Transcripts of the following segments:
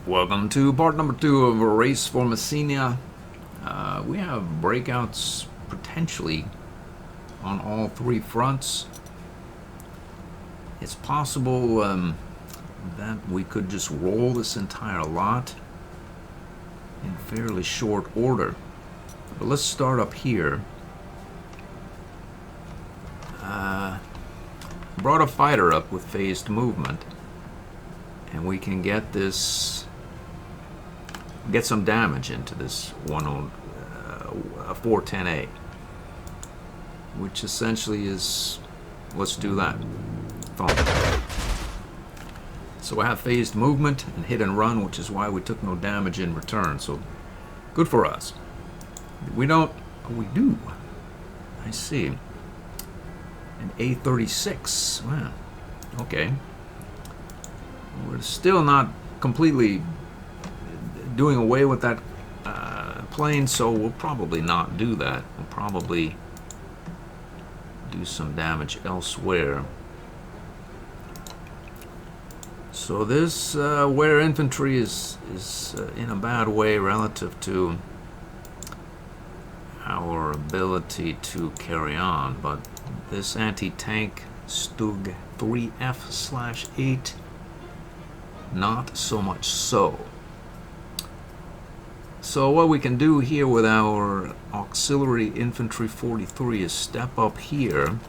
Welcome to part number 2 of a race for Messina. We have breakouts potentially on all three fronts. It's possible that we could just roll this entire lot in fairly short order. But let's start up here. Brought a fighter up with phased movement, and we can get some damage into this 410A, which essentially is, let's do that. So I have phased movement and hit and run, which is why we took no damage in return. So good for us. We don't, we do. I see. An A36. Wow. Okay. We're still not completely doing away with that plane, so we'll probably not do that. We'll probably do some damage elsewhere. So this where infantry is in a bad way relative to our ability to carry on, but this anti-tank Stug 3F/8, not so much so. So what we can do here with our auxiliary infantry 43 is step up here,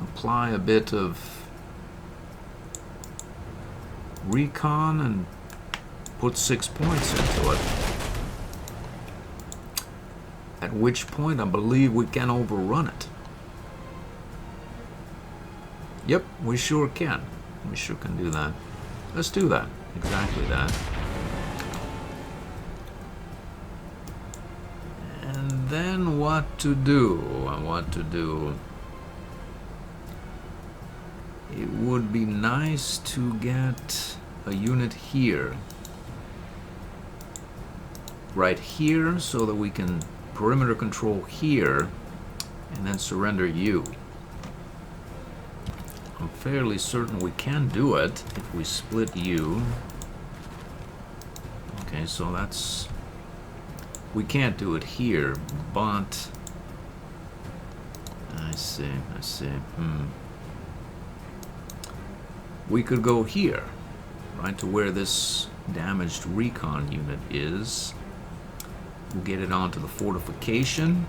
apply a bit of recon and put 6 points into it. At which point I believe we can overrun it. Yep, we sure can. We sure can do that. Let's do that. Exactly that. And then what to do? What to do? It would be nice to get a unit here. Right here, so that we can perimeter control here and then surrender you. I'm fairly certain we can do it if we split you. Okay, so that's... we can't do it here, but... I see. We could go here, right to where this damaged recon unit is. We'll get it onto the fortification,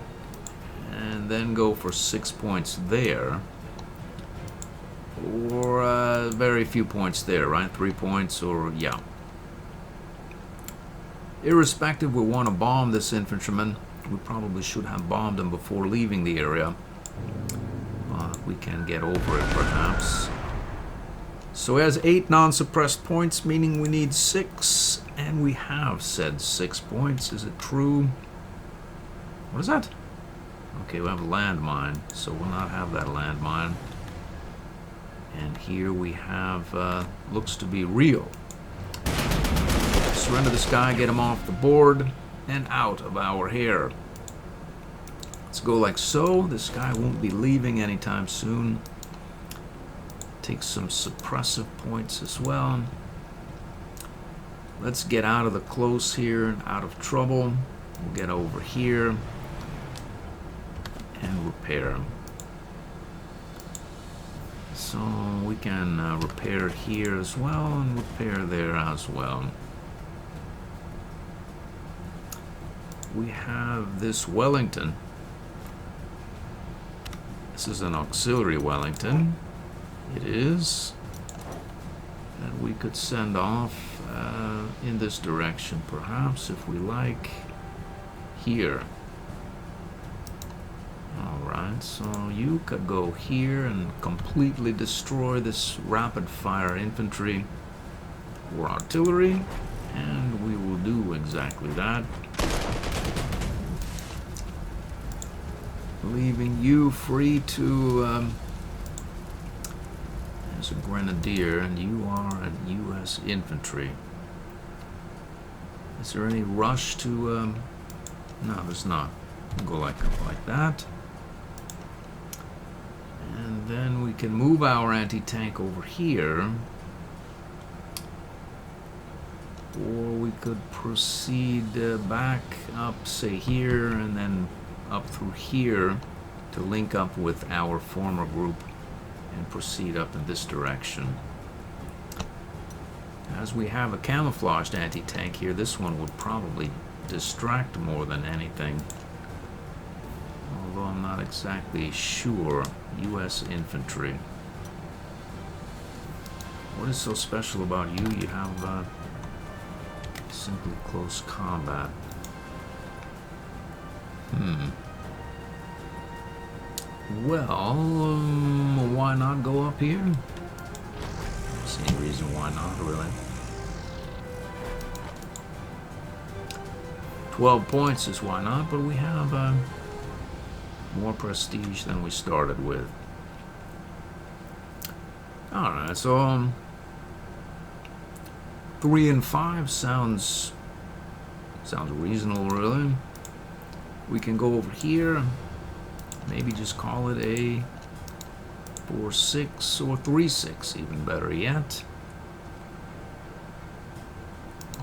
and then go for 6 points there. Or very few points there, right? 3 points, or yeah. Irrespective, we want to bomb this infantryman. We probably should have bombed him before leaving the area. We can get over it, perhaps. So he has 8 non-suppressed points, meaning we need 6, and we have said 6 points. Is it true? What is that? Okay, we have a landmine, so we'll not have that landmine. And here we have, looks to be real. Surrender this guy, get him off the board, and out of our hair. Let's go like so. This guy won't be leaving anytime soon. Take some suppressive points as well. Let's get out of the close here, out of trouble. We'll get over here and repair. So we can repair here as well and repair there as well. We have this Wellington. This is an auxiliary Wellington. It is. And we could send off in this direction, perhaps, if we like. Here. Alright, so you could go here and completely destroy this rapid-fire infantry or artillery, and we will do exactly that. Leaving you free to... as a grenadier, and you are a U.S. infantry. Is there any rush to... no, there's not. Go like that. And then we can move our anti-tank over here Or we could proceed back up, say here, and then up through here to link up with our former group and proceed up in this direction. As we have a camouflaged anti-tank here, this one would probably distract more than anything. Although I'm not exactly sure. U.S. infantry. What is so special about you? You have simply close combat. Well, why not go up here? I don't see any reason why not, really. 12 points is why not, but we have more prestige than we started with. Alright, so 3 and 5 sounds reasonable, really. We can go over here, maybe just call it a 4-6 or 3-6, even better yet.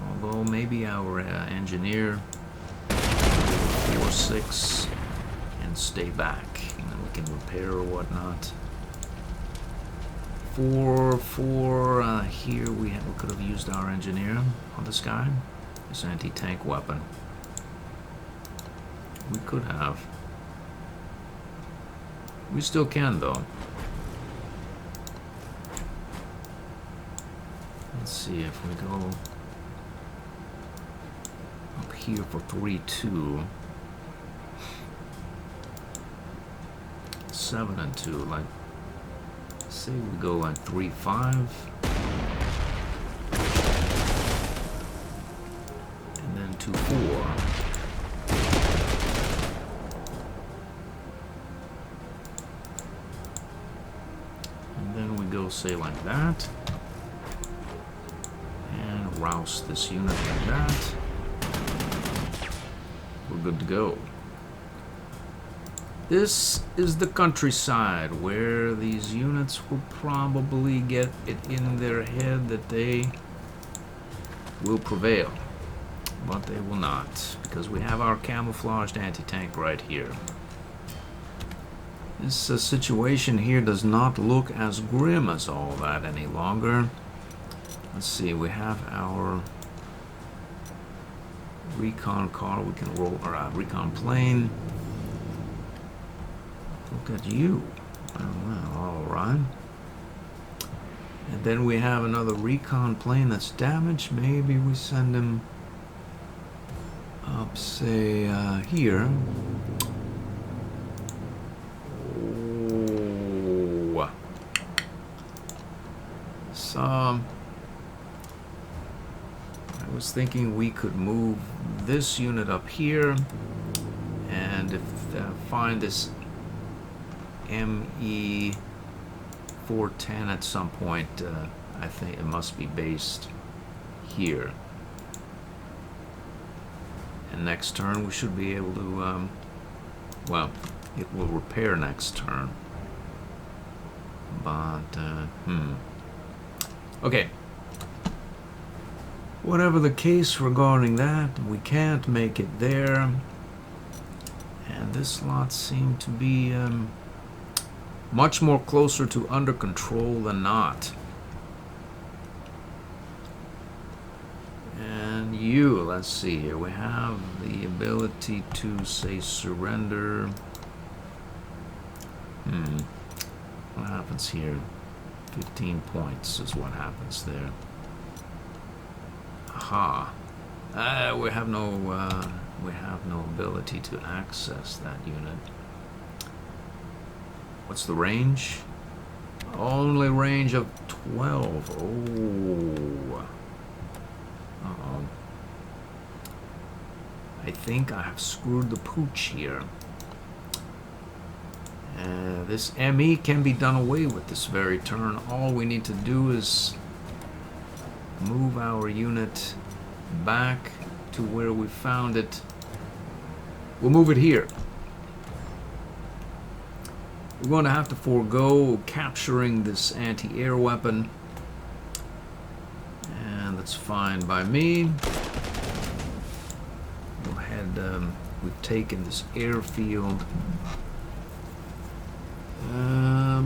Although maybe our engineer 4-6 and stay back, and then we can repair or whatnot. 4-4 here we could have used our engineer on this guy, this anti-tank weapon. We could have. We still can, though. Let's see if we go up here for 3-2. 7 and 2, like, say we go like 3-5. And then 2-4. And then we go, say, like that. And rouse this unit like that. We're good to go. This is the countryside where these units will probably get it in their head that they will prevail. But they will not, because we have our camouflaged anti-tank right here. This situation here does not look as grim as all that any longer. Let's see, we have our recon car, we can roll, or recon plane. Look at you. Well, alright. And then we have another recon plane that's damaged. Maybe we send him up, say, here. Oh. So, I was thinking we could move this unit up here, and if find this ME 410 at some point. I think it must be based here. And next turn we should be able to, well, it will repair next turn. But, okay. Whatever the case regarding that, we can't make it there. And this lot seemed to be, much more closer to under control than not. And you, let's see here, we have the ability to, say, surrender. What happens here? 15 points is what happens there. Aha. We have no ability to access that unit. What's the range? Only range of 12. Oh. Uh-oh. I think I have screwed the pooch here. This ME can be done away with this very turn. All we need to do is move our unit back to where we found it. We'll move it here. We're going to have to forego capturing this anti-air weapon. And the That's fine by me. Go ahead, we've taken this airfield.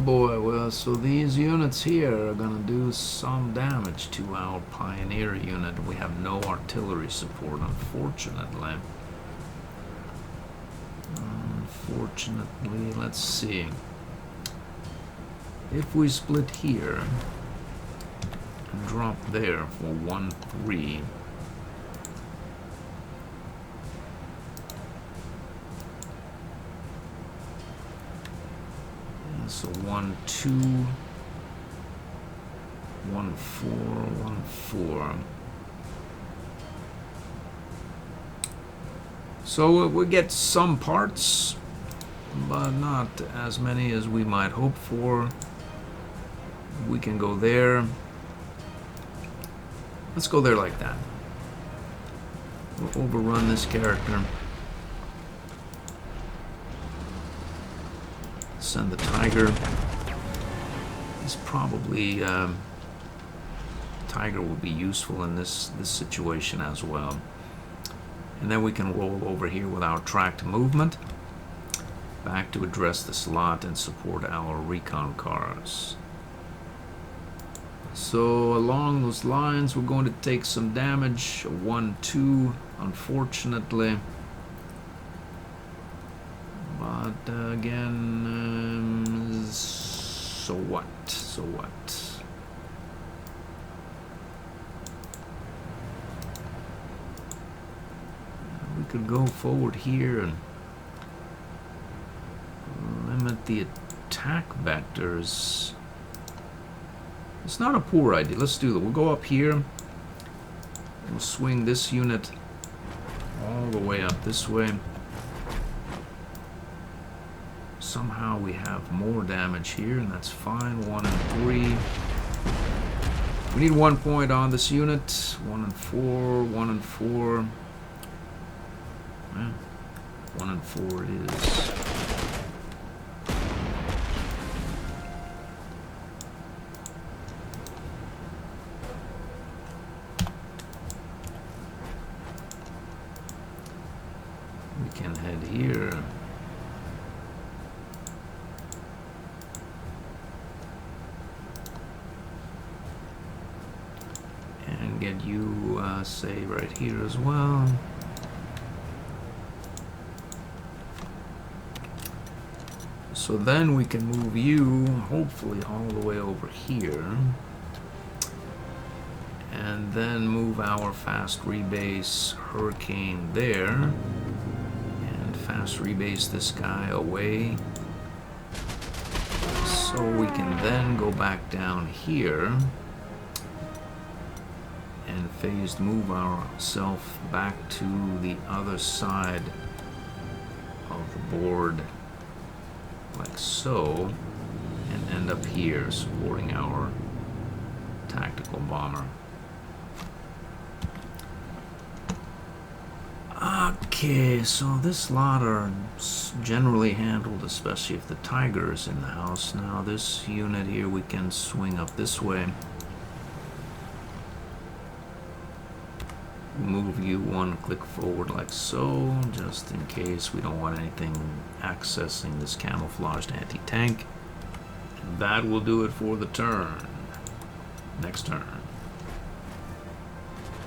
Boy, well, so these units here are gonna do some damage to our Pioneer unit. We have no artillery support, unfortunately. Unfortunately, let's see. If we split here and drop there for 1-3, so 1-2, 1-4, 1-4. So we get some parts, but not as many as we might hope for. We can go there. Let's go there like that. We'll overrun this character. Send the Tiger. It's probably Tiger will be useful in this situation as well. And then we can roll over here with our tracked movement back to address the slot and support our recon cars. So along those lines, we're going to take some damage. 1-2, unfortunately. But again, so what? So what? We could go forward here and limit the attack vectors. It's not a poor idea. Let's do that. We'll go up here. We'll swing this unit all the way up this way. Somehow we have more damage here, and that's fine. 1 and 3. We need 1 point on this unit. 1 and 4. 1 and 4. Well, 1 and 4 it is. We can head here. And get you, say, right here as well. So then we can move you, hopefully, all the way over here. And then move our fast rebase Hurricane there. And fast rebase this guy away. So we can then go back down here. And phased move ourselves back to the other side of the board. Like so, and end up here supporting our tactical bomber. Okay, so this lot are generally handled, especially if the Tiger is in the house. Now this unit here we can swing up this way. Move you 1 click forward like so, just in case we don't want anything accessing this camouflaged anti-tank. And that will do it for the turn. Next turn.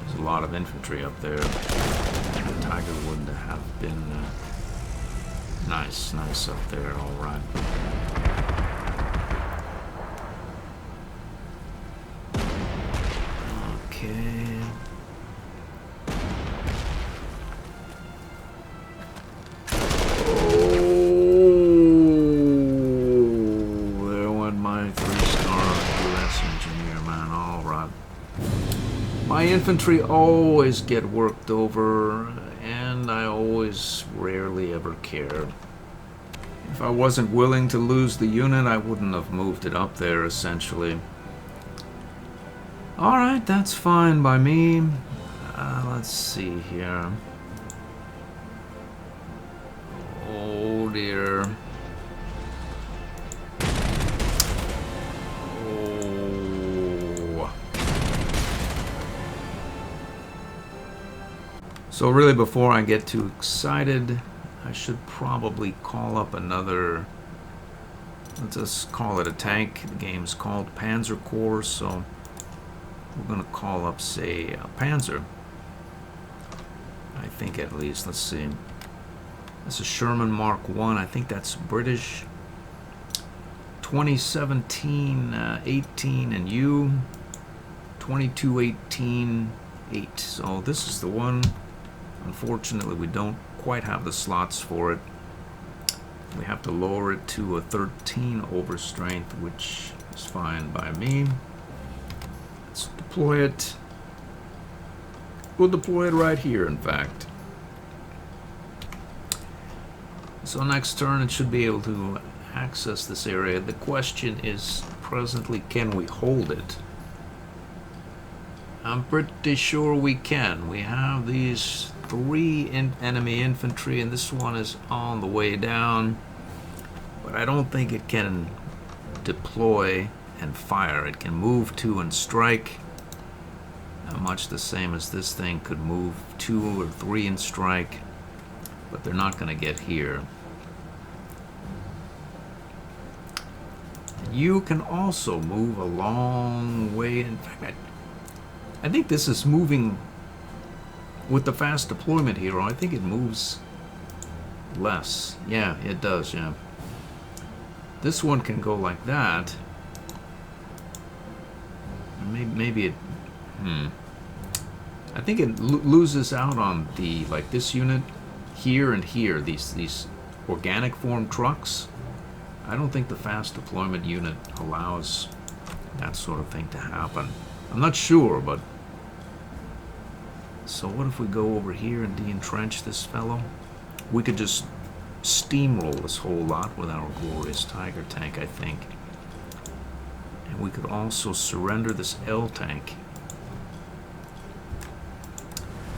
There's a lot of infantry up there. The Tiger would have been nice up there, alright. Okay. My infantry always get worked over, and I always rarely ever care. If I wasn't willing to lose the unit, I wouldn't have moved it up there, essentially. Alright, that's fine by me. Let's see here. Oh dear. So really, before I get too excited, I should probably call up another, let's just call it a tank. The game's called Panzer Corps, so we're going to call up, say, a Panzer. I think at least. Let's see. That's a Sherman Mark 1. I think that's British. 2017 18 and U. 2218 8. So this is the one. Unfortunately, we don't quite have the slots for it. We have to lower it to a 13 overstrength, which is fine by me. Let's deploy it. We'll deploy it right here, in fact. So next turn, it should be able to access this area. The question is, presently, can we hold it? I'm pretty sure we can. We have these 3 enemy infantry, and this one is on the way down. But I don't think it can deploy and fire. It can move 2 and strike. Not much the same as this thing could move 2 or 3 and strike. But they're not going to get here. You can also move a long way. In fact, I think this is moving with the fast deployment hero. I think it moves less. Yeah, it does, yeah. This one can go like that. Maybe it... I think it loses out on the, like this unit here and here, these organic form trucks. I don't think the fast deployment unit allows that sort of thing to happen. I'm not sure, but... So what if we go over here and de-entrench this fellow? We could just steamroll this whole lot with our glorious Tiger tank, I think. And we could also surrender this L tank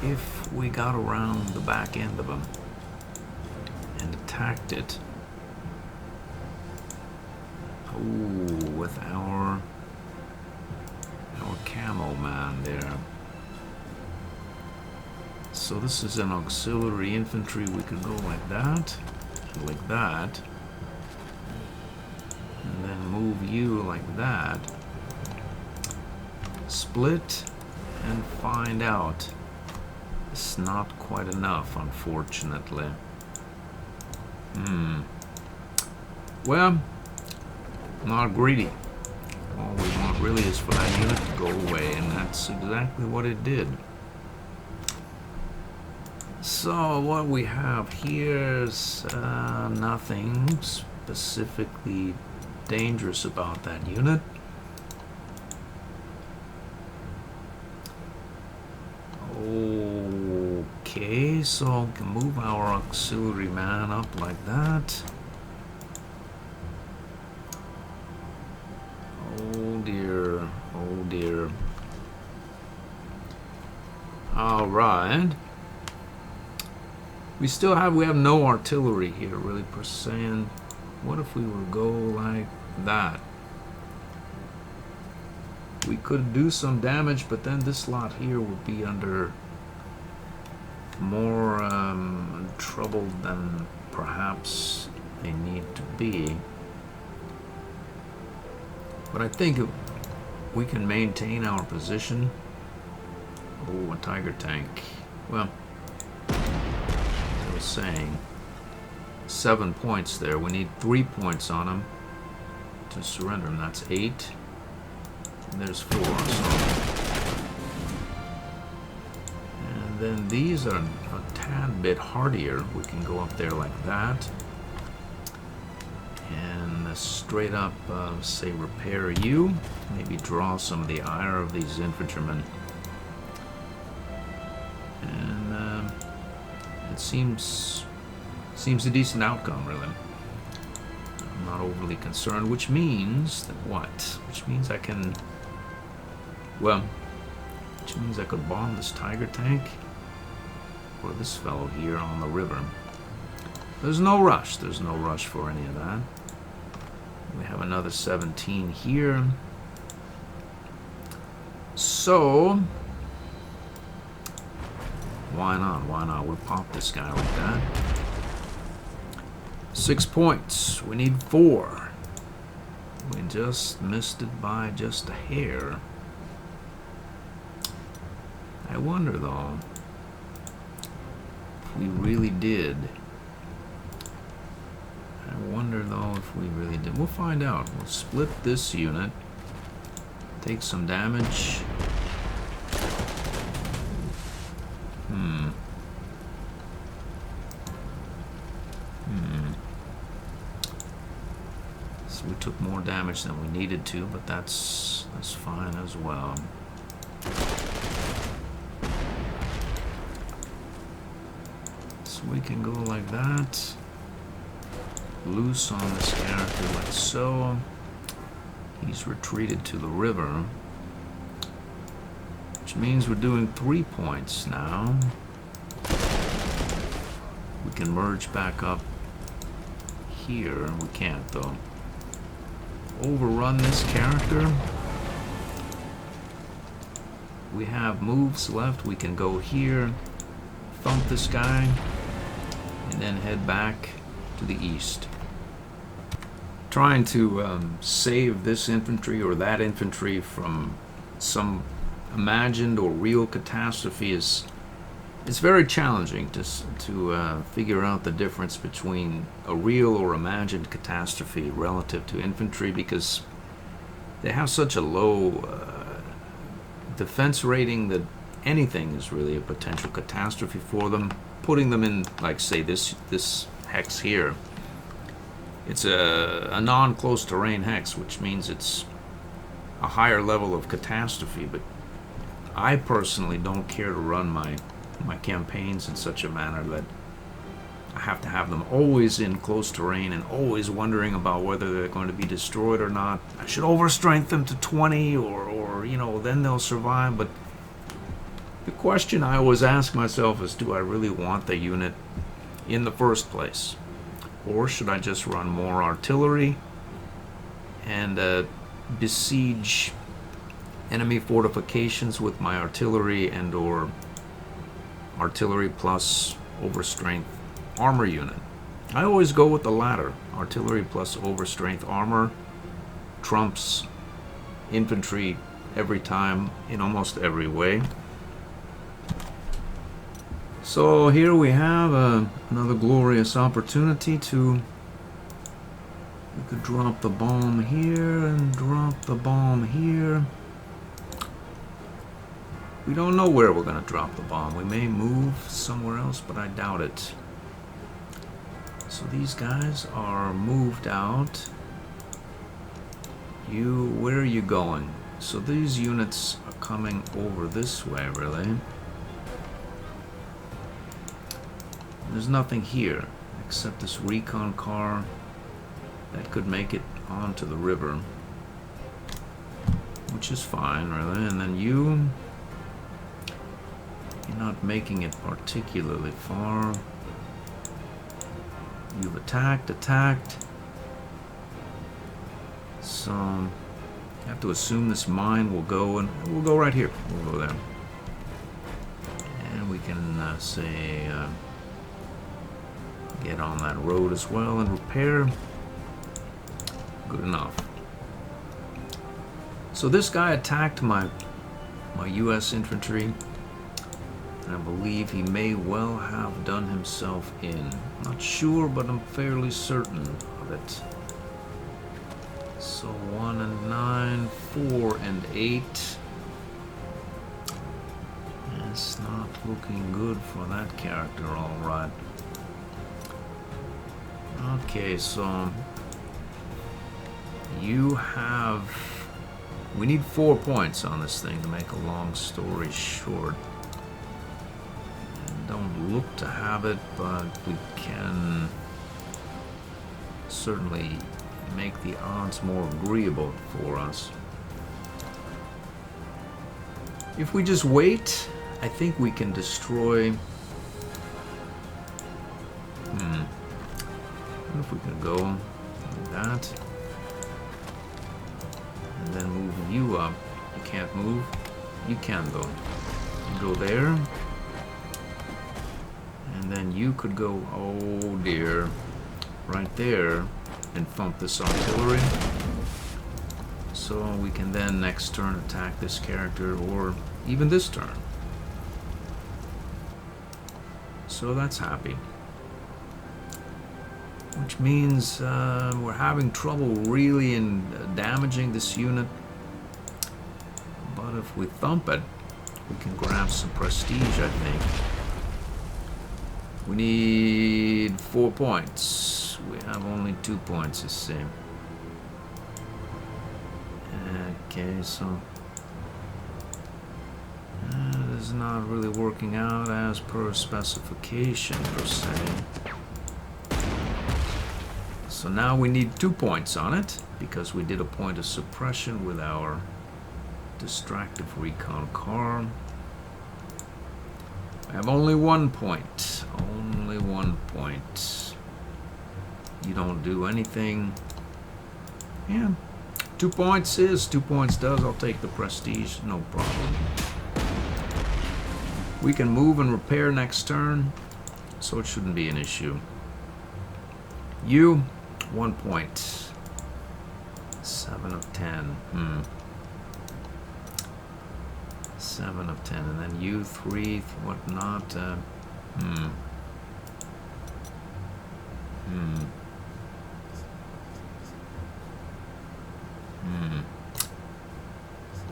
if we got around the back end of him and attacked it. Oh, with our camo man there. So this is an auxiliary infantry. We could go like that, and like that, and then move you like that. Split and find out. It's not quite enough, unfortunately. Well, not greedy. All we want really is for that unit to go away, and that's exactly what it did. So what we have here is nothing specifically dangerous about that unit. Okay, so we can move our auxiliary man up like that. Oh dear, oh dear. All right. We have no artillery here, really, per se. And what if we were to go like that? We could do some damage, but then this lot here would be under more trouble than perhaps they need to be. But I think if we can maintain our position. Oh, a Tiger tank. Well, saying 7 points there. We need 3 points on him to surrender him. That's 8. And there's 4. So. And then these are a tad bit hardier. We can go up there like that. And straight up, say, repair you. Maybe draw some of the ire of these infantrymen. And it seems a decent outcome, really. I'm not overly concerned, which means that what? Which means I can, well, which means I could bomb this Tiger tank or this fellow here on the river. There's no rush. There's no rush for any of that. We have another 17 here. So Why not? Why not? We'll pop this guy like that. 6 points. We need 4. We just missed it by just a hair. I wonder, though, if we really did. I wonder, though, if we really did. We'll find out. We'll split this unit. Take some damage. So we took more damage than we needed to, but that's fine as well. So we can go like that. Loose on this character like so. He's retreated to the river, which means we're doing 3 points now. We can merge back up here. We can't, though. Overrun this character. We have moves left. We can go here, thump this guy, and then head back to the east. Trying to save this infantry or that infantry from some imagined or real catastrophe is very challenging to figure out the difference between a real or imagined catastrophe relative to infantry, because they have such a low defense rating that anything is really a potential catastrophe for them. Putting them in, like, say, this hex here, it's a non-close terrain hex, which means it's a higher level of catastrophe, but I personally don't care to run my campaigns in such a manner that I have to have them always in close terrain and always wondering about whether they're going to be destroyed or not. I should overstrength them to 20 or you know, then they'll survive. But the question I always ask myself is, do I really want the unit in the first place? Or should I just run more artillery and besiege enemy fortifications with my artillery and or artillery plus overstrength armor unit? I always go with the latter. Artillery plus overstrength armor trumps infantry every time in almost every way. So here we have another glorious opportunity to... We could drop the bomb here and drop the bomb here. We don't know where we're going to drop the bomb. We may move somewhere else, but I doubt it. So these guys are moved out. Where are you going? So these units are coming over this way, really. There's nothing here except this recon car that could make it onto the river, which is fine, really. And then you're not making it particularly far. You've attacked. So I have to assume this mine will go, and we'll go right here. We'll go there, and we can say get on that road as well and repair. Good enough. So this guy attacked my U.S. infantry. I believe he may well have done himself in. Not sure, but I'm fairly certain of it. So 1 and 9, 4 and 8. It's not looking good for that character, all right. Okay, so you have... We need 4 points on this thing to make a long story short. Don't look to have it, but we can certainly make the odds more agreeable for us. If we just wait, I think we can destroy... What if we can go like that? And then move you up. You can't move. You can, though. You go there. And then you could go, oh dear, right there and thump this artillery. So we can then next turn attack this character, or even this turn. So that's happy. Which means we're having trouble really in damaging this unit. But if we thump it, we can grab some prestige, I think. We need 4 points. We have only 2 points, you see. Okay, so it is not really working out as per specification, per se. So now we need 2 points on it, because we did a point of suppression with our distractive recon car. I have only 1 point. Only 1 point. You don't do anything. Yeah. 2 points is, 2 points does. I'll take the prestige, no problem. We can move and repair next turn, so it shouldn't be an issue. You, 1 point. 7 of 10. 7 of 10, and then you 3, whatnot.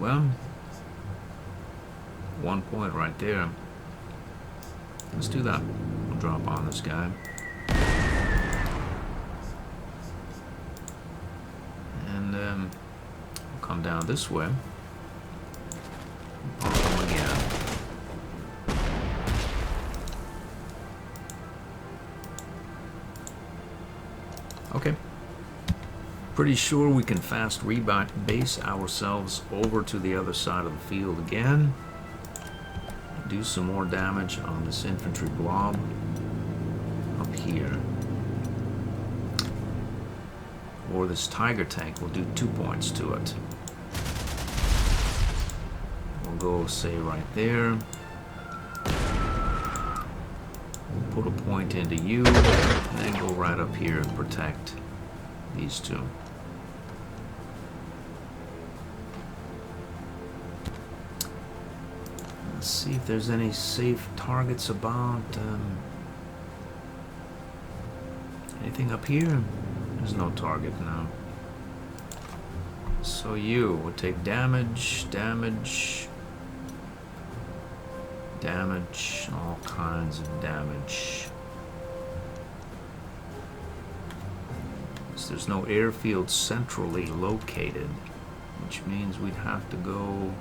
Well, 1 point right there. Let's do that. We'll drop on this guy. And we'll come down this way. Pop him again. Okay. Pretty sure we can fast rebase ourselves over to the other side of the field again. Do some more damage on this infantry blob up here. Or this tiger tank will do 2 points to it. We'll go, say, right there. We'll put a point into you, and then go right up here and protect these two. Let's see if there's any safe targets about. Anything up here? There's no target now. So you will take damage, damage, damage, all kinds of damage. So there's no airfield centrally located, which means we'd have to go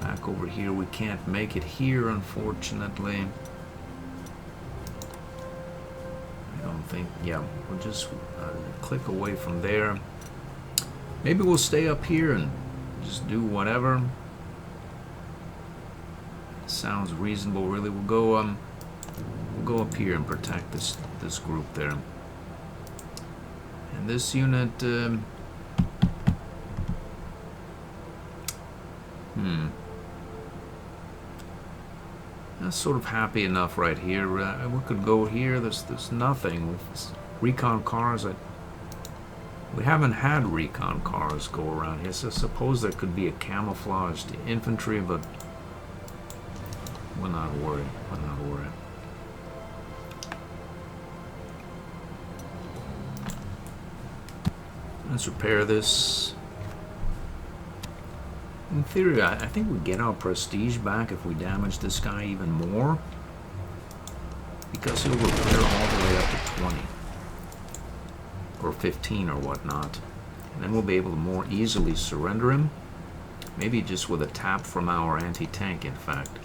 back over here. We can't make it here, unfortunately. I don't think, yeah, we'll just click away from there. Maybe we'll stay up here and just do whatever. Sounds reasonable, really. We'll go up here and protect this group there. And this unit, that's sort of happy enough right here. We could go here. There's nothing. Recon cars. We haven't had recon cars go around here. So I suppose there could be a camouflaged infantry, but we're not worried. We're not worried. Let's repair this. In theory, I think we get our prestige back if we damage this guy even more, because he'll repair all the way up to 20 or 15 or whatnot, and then we'll be able to more easily surrender him, maybe just with a tap from our anti-tank. In fact,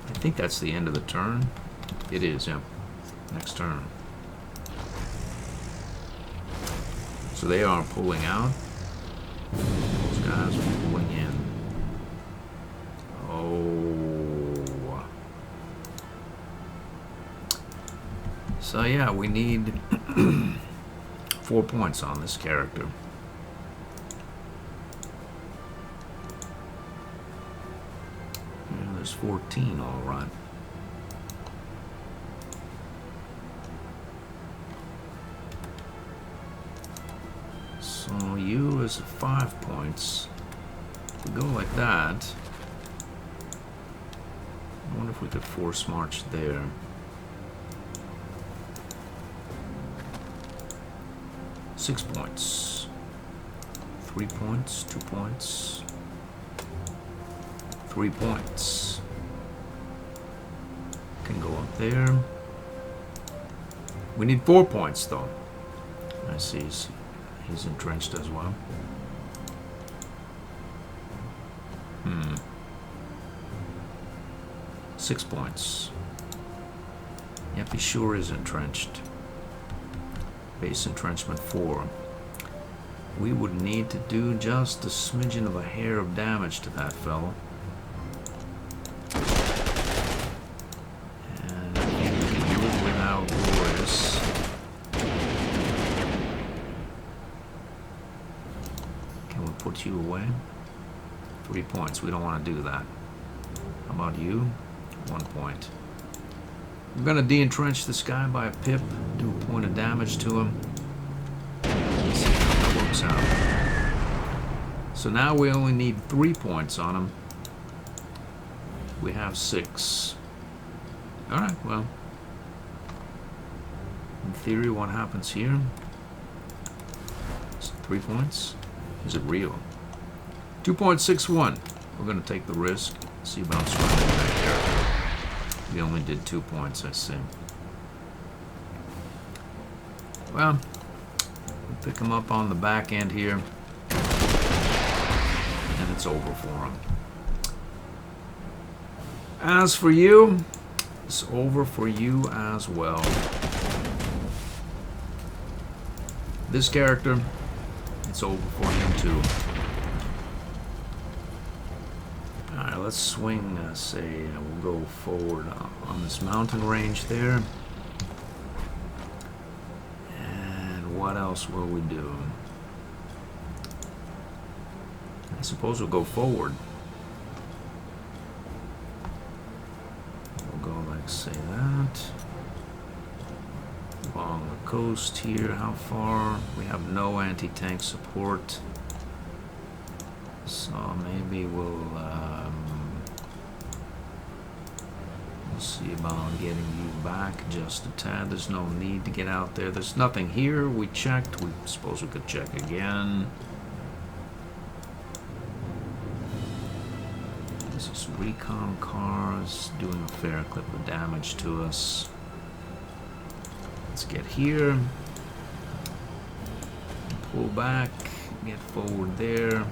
I think that's the end of the turn. It is, yeah. Next turn. So they are pulling out. Those guys are pulling in. Oh. So yeah, we need 4 points on this character. Yeah, there's 14, all right. this at 5 points. If we go like that, I wonder if we could force march there. Six points. 3 points, 2 points, 3 points. Can go up there. We need 4 points though. I see he's entrenched as well. 6 points. Yep, he sure is entrenched. Base entrenchment 4. We would need to do just a smidgen of a hair of damage to that fellow. And if you can do it without glorious. Can we put you away? 3 points. We don't want to do that. How about you? 1 point. We're going to de-entrench this guy by a pip, do a point of damage to him. Let's see how that works out. So now we only need 3 points on him. We have 6. Alright, well. In theory, what happens here? Is it 3 points? Is it real? 2.61. We're going to take the risk. See about swinging back there. We only did 2 points, I see. Well, we'll pick him up on the back end here. And it's over for him. As for you, it's over for you as well. This character, it's over for him too. Alright, let's swing, say, we'll go forward on this mountain range there. And what else will we do? I suppose we'll go forward. We'll go like, say, that. Along the coast here, how far? We have no anti-tank support. So maybe we'll see about getting you back just a tad. There's no need to get out there. There's nothing here. We checked. We suppose we could check again. This is recon cars doing a fair clip of damage to us. Let's get here. Pull back. Get forward there.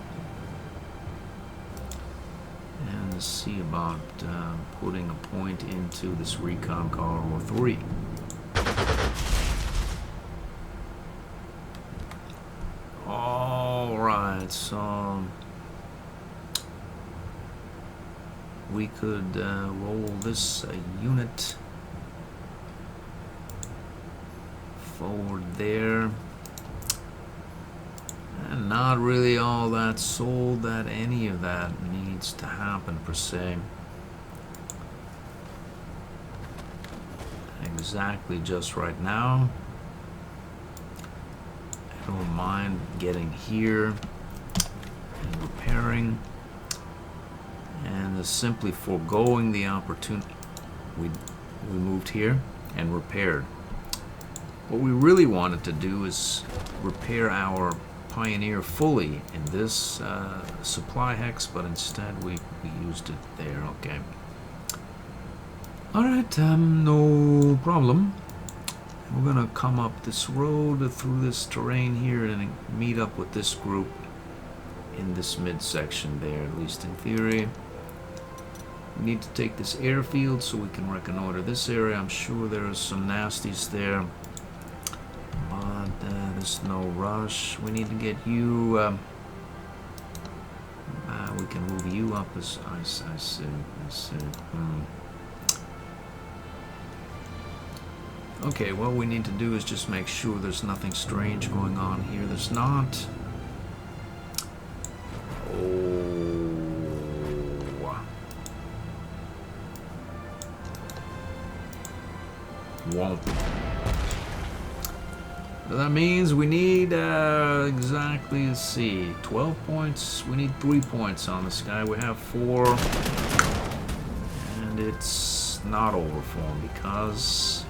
And see about putting a point into this recon car or 3. Alright, so we could roll this unit forward there. And not really all that sold that any of that needs to happen per se. Exactly just right now. I don't mind getting here and repairing. And simply foregoing the opportunity. We moved here and repaired. What we really wanted to do is repair our Pioneer fully in this supply hex, but instead we used it there. Okay. Alright, no problem. We're gonna come up this road through this terrain here and meet up with this group in this midsection there, at least in theory. We need to take this airfield so we can reconnoiter this area. I'm sure there are some nasties there. There's no rush. We need to get you. We can move you up as I see. Okay, what we need to do is just make sure there's nothing strange going on here. There's not. Won't. That means we need exactly, let's see, 12 points. We need 3 points on this guy. We have 4. And it's not over for him because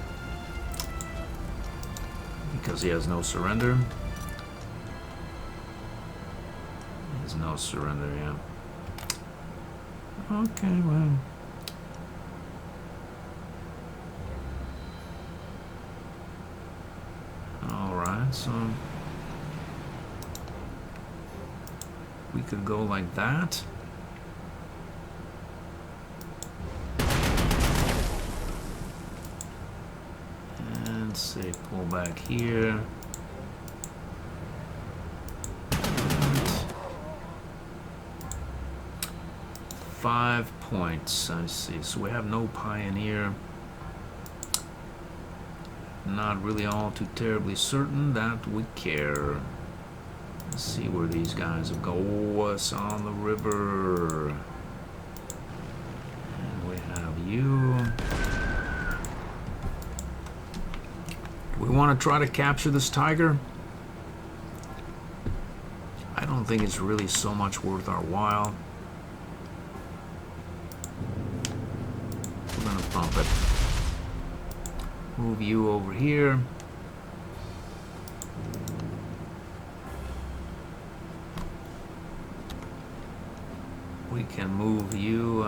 he has no surrender. He has no surrender, yeah. Okay, well. Alright, so we could go like that. And say pull back here. 5 points, I see. So we have no pioneer. Not really all too terribly certain that we care. Let's see where these guys will go. Oh, us on the river. And we have you. Do we want to try to capture this tiger? I don't think it's really so much worth our while. We're gonna pump it. Move you over here. We can move you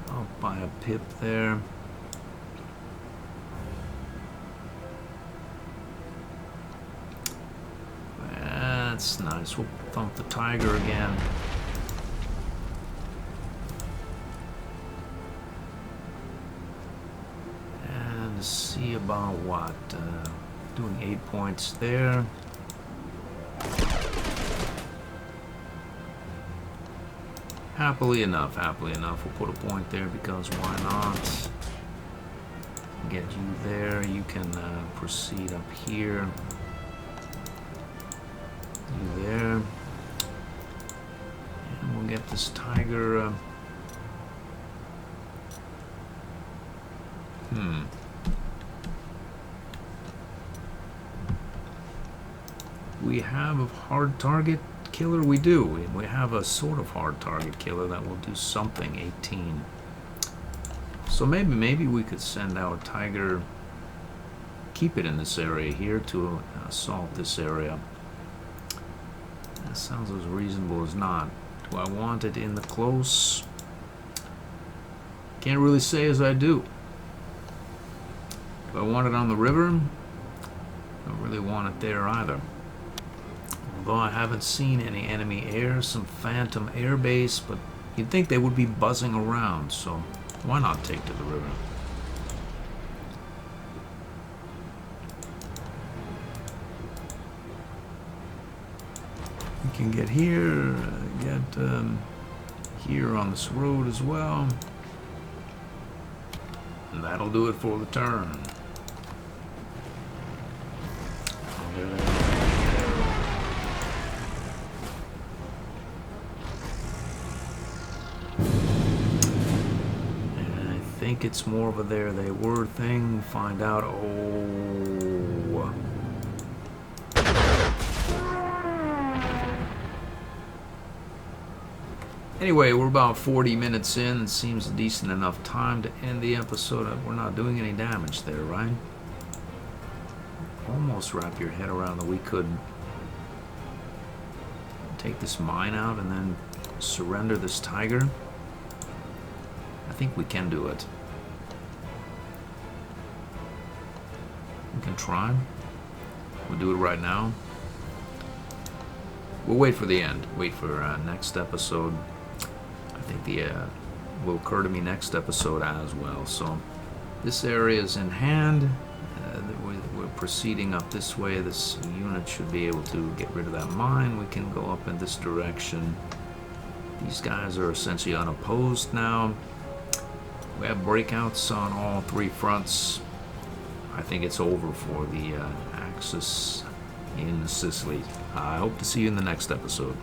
up by a pip there. That's nice. We'll thump the tiger again. And see about what? Doing 8 points there. Happily enough, we'll put a point there because why not? Get you there. You can proceed up here. You there. And we'll get this tiger. We have a hard target killer. We do. We have a sort of hard target killer that will do something. 18. So maybe we could send our tiger, keep it in this area here to assault this area. That sounds as reasonable as not. Do I want it in the close? Can't really say as I do. Do I want it on the river? Don't really want it there either. Although I haven't seen any enemy air, some phantom air base, but you'd think they would be buzzing around, so why not take to the river? We can get here, here on this road as well. And that'll do it for the turn. I think it's more of a there they were thing. Find out. Oh. Anyway, we're about 40 minutes in. It seems a decent enough time to end the episode. We're not doing any damage there, right? Almost wrap your head around that we could take this mine out and then surrender this tiger. I think we can do it. We can try. We'll do it right now. We'll wait for the end. Wait for next episode. I think the will occur to me next episode as well. So this area is in hand. We're proceeding up this way. This unit should be able to get rid of that mine. We can go up in this direction. These guys are essentially unopposed now. We have breakouts on all 3 fronts. I think it's over for the Axis in Sicily. I hope to see you in the next episode.